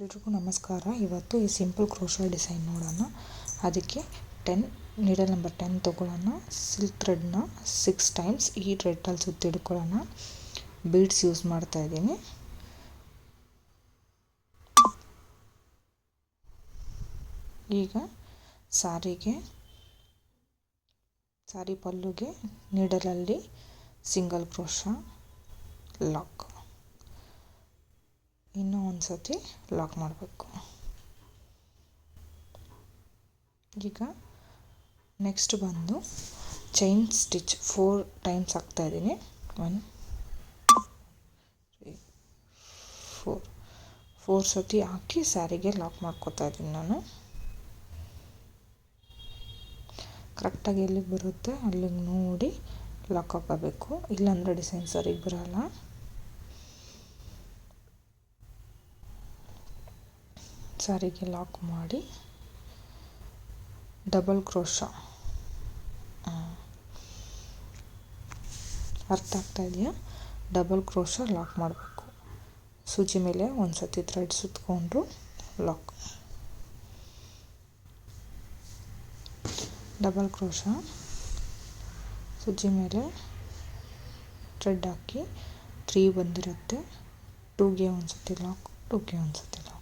ಎಲ್ರಿಗೂ ನಮಸ್ಕಾರ. ಇವತ್ತು ಈ ಸಿಂಪಲ್ ಕ್ರೋಶಾ ಡಿಸೈನ್ ನೋಡೋಣ. ಅದಕ್ಕೆ ನೀಡಲ್ ನಂಬರ್ 10 ತೊಗೊಳ್ಳೋಣ. ಸಿಲ್ಕ್ ಥ್ರೆಡ್ನ 6 ಟೈಮ್ಸ್ ಈ ಥ್ರೆಡ್ಡಲ್ಲಿ ಸುತ್ತಿಡ್ಕೊಳ್ಳೋಣ. ಬೀಡ್ಸ್ ಯೂಸ್ ಮಾಡ್ತಾ ಇದ್ದೀನಿ. ಈಗ ಸಾರಿ ಪಲ್ಲುಗೆ ನೀಡಲಲ್ಲಿ ಸಿಂಗಲ್ ಕ್ರೋಶಾ ಲಾಕ್, ಇನ್ನೂ ಒಂದು ಸತಿ ಲಾಕ್ ಮಾಡಬೇಕು. ಈಗ ನೆಕ್ಸ್ಟ್ ಬಂದು ಚೈನ್ ಸ್ಟಿಚ್ 4 ಟೈಮ್ಸ್ ಹಾಕ್ತಾ ಇದ್ದೀನಿ. 1 3 4 ಸತಿ ಹಾಕಿ ಸ್ಯಾರಿಗೆ ಲಾಕ್ ಮಾಡ್ಕೊತಾ ಇದ್ದೀನಿ. ನಾನು ಕರೆಕ್ಟಾಗಿ ಎಲ್ಲಿಗೆ ಬರುತ್ತೆ ಅಲ್ಲಿಗೆ ನೋಡಿ ಲಾಕ್ ಹಾಕೋಬೇಕು, ಇಲ್ಲಾಂದರೆ ಡಿಸೈನ್ ಸರಿಗೆ ಬರಲ್ಲ. ಸಾರಿಗೆ ಲಾಕ್ ಮಾಡಿ ಡಬಲ್ ಕ್ರೋಶಾ, ಅರ್ಥ ಆಗ್ತಾ ಇದೆಯಾ? ಡಬಲ್ ಕ್ರೋಶಾ ಲಾಕ್ ಮಾಡಬೇಕು. ಸೂಜಿ ಮೇಲೆ ಒಂದು ಸತಿ ಥ್ರೆಡ್ ಸುತ್ತಕೊಂಡು ಲಾಕ್, ಡಬಲ್ ಕ್ರೋಶಾ ಸೂಜಿ ಮೇಲೆ ಥ್ರೆಡ್ ಹಾಕಿ 3 ಬಂದಿರುತ್ತೆ. 2ಗೆ ಒಂದು ಸತಿ ಲಾಕ್, 2ಗೆ ಒಂದು ಸತಿ ಲಾಕ್.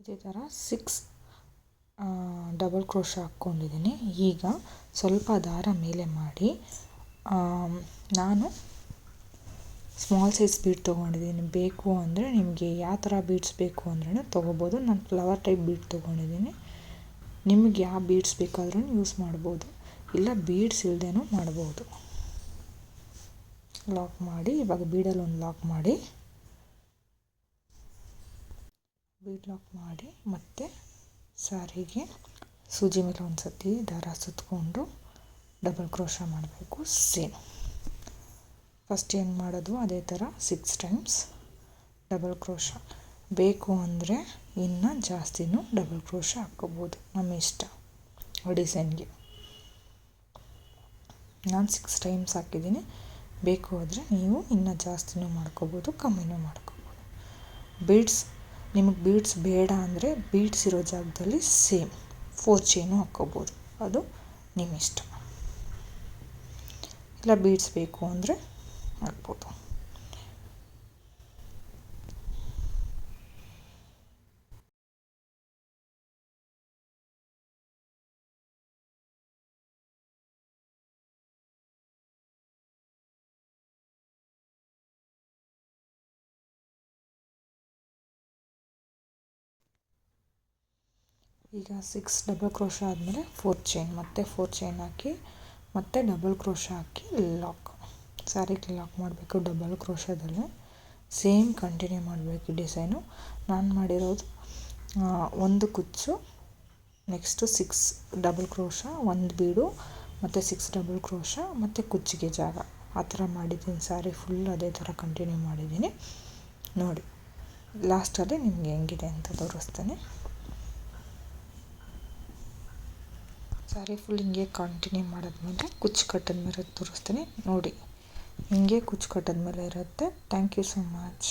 ಇದೇ ಥರ 6 ಡಬಲ್ ಕ್ರೋಶಾ ಹಾಕ್ಕೊಂಡಿದ್ದೀನಿ. ಈಗ ಸ್ವಲ್ಪ ದಾರ ಮೇಲೆ ಮಾಡಿ ನಾನು ಸ್ಮಾಲ್ ಸೈಜ್ ಬೀಡ್ ತೊಗೊಂಡಿದ್ದೀನಿ. ಬೇಕು ಅಂದರೆ ನಿಮಗೆ ಯಾವ ಥರ ಬೀಡ್ಸ್ ಬೇಕು ಅಂದ್ರೂ ತೊಗೋಬೋದು. ನಾನು ಫ್ಲವರ್ ಟೈಪ್ ಬೀಡ್ ತೊಗೊಂಡಿದ್ದೀನಿ. ನಿಮಗೆ ಯಾವ ಬೀಡ್ಸ್ ಬೇಕಾದ್ರೂ ಯೂಸ್ ಮಾಡ್ಬೋದು, ಇಲ್ಲ ಬೀಡ್ಸ್ ಇಲ್ಲದೇನೂ ಮಾಡ್ಬೋದು. ಲಾಕ್ ಮಾಡಿ, ಇವಾಗ ಬೀಡಲ್ಲಿ ಒಂದು ಲಾಕ್ ಮಾಡಿ, ಬೀಡ್ ಲಾಕ್ ಮಾಡಿ ಮತ್ತು ಸಾರಿಗೆ ಸೂಜಿ ಮೇಲೆ ಒಂದು ಸತಿ ದಾರ ಸುತ್ತಕೊಂಡು ಡಬಲ್ ಕ್ರೋಶಾ ಮಾಡಬೇಕು. ಸೇಮ್ ಫಸ್ಟ್ ಏನು ಮಾಡೋದು ಅದೇ ಥರ 6 ಟೈಮ್ಸ್ ಡಬಲ್ ಕ್ರೋಶಾ. ಬೇಕು ಅಂದರೆ ಇನ್ನು ಜಾಸ್ತಿನೂ ಡಬಲ್ ಕ್ರೋಶಾ ಹಾಕ್ಕೋಬೋದು, ನಮ್ಮ ಇಷ್ಟ ಡಿಸೈನ್ಗೆ. ನಾನು 6 ಟೈಮ್ಸ್ ಹಾಕಿದ್ದೀನಿ. ಬೇಕು ಆದರೆ ನೀವು ಇನ್ನೂ ಜಾಸ್ತಿನೂ ಮಾಡ್ಕೋಬೋದು, ಕಮ್ಮಿನೂ ಮಾಡ್ಕೋಬೋದು. ನಿಮಗೆ ಬೀಡ್ಸ್ ಬೇಡ ಅಂದರೆ ಬೀಡ್ಸ್ ಇರೋ ಜಾಗದಲ್ಲಿ ಸೇಮ್ 4 ಚೈನು ಹಾಕ್ಕೋಬೋದು, ಅದು ನಿಮ್ಮ ಇಷ್ಟ. ಇಲ್ಲ ಬೀಡ್ಸ್ ಬೇಕು ಅಂದರೆ ಹಾಕ್ಬೋದು. ಈಗ 6 ಡಬಲ್ ಕ್ರೋಶಾ ಆದಮೇಲೆ 4 ಚೈನ್, ಮತ್ತೆ 4 ಚೈನ್ ಹಾಕಿ ಮತ್ತೆ ಡಬಲ್ ಕ್ರೋಶಾ ಹಾಕಿ ಲಾಕ್. ಸ್ಯಾರಿಗೆ ಲಾಕ್ ಮಾಡಬೇಕು ಡಬಲ್ ಕ್ರೋಶಾದಲ್ಲೇ. ಸೇಮ್ ಕಂಟಿನ್ಯೂ ಮಾಡಬೇಕು ಡಿಸೈನು. ನಾನು ಮಾಡಿರೋದು 1 ಕುಚ್ಚು, ನೆಕ್ಸ್ಟು 6 ಡಬಲ್ ಕ್ರೋಶಾ, 1 ಬೀಡು ಮತ್ತು 6 ಡಬಲ್ ಕ್ರೋಶಾ ಮತ್ತು ಕುಚ್ಚಿಗೆ ಜಾಗ, ಆ ಥರ ಮಾಡಿದ್ದೀನಿ. ಸ್ಯಾರಿ ಫುಲ್ ಅದೇ ಥರ ಕಂಟಿನ್ಯೂ ಮಾಡಿದ್ದೀನಿ. ನೋಡಿ ಲಾಸ್ಟಲ್ಲಿ ನಿಮಗೆ ಹೆಂಗಿದೆ ಅಂತ ತೋರಿಸ್ತೀನಿ. ಸ್ಯಾರಿ ಫುಲ್ ಹಿಂಗೆ ಕಂಟಿನ್ಯೂ ಮಾಡಿದ್ಮೇಲೆ ಕುಚ್ಚು ಕಟ್ಟಿದ ಮೇಲೆ ತೋರಿಸ್ತೀನಿ ನೋಡಿ. ಹಿಂಗೆ ಕುಚ್ಚು ಕಟ್ಟಿದ ಮೇಲೆ ಇರುತ್ತೆ. Thank you so much.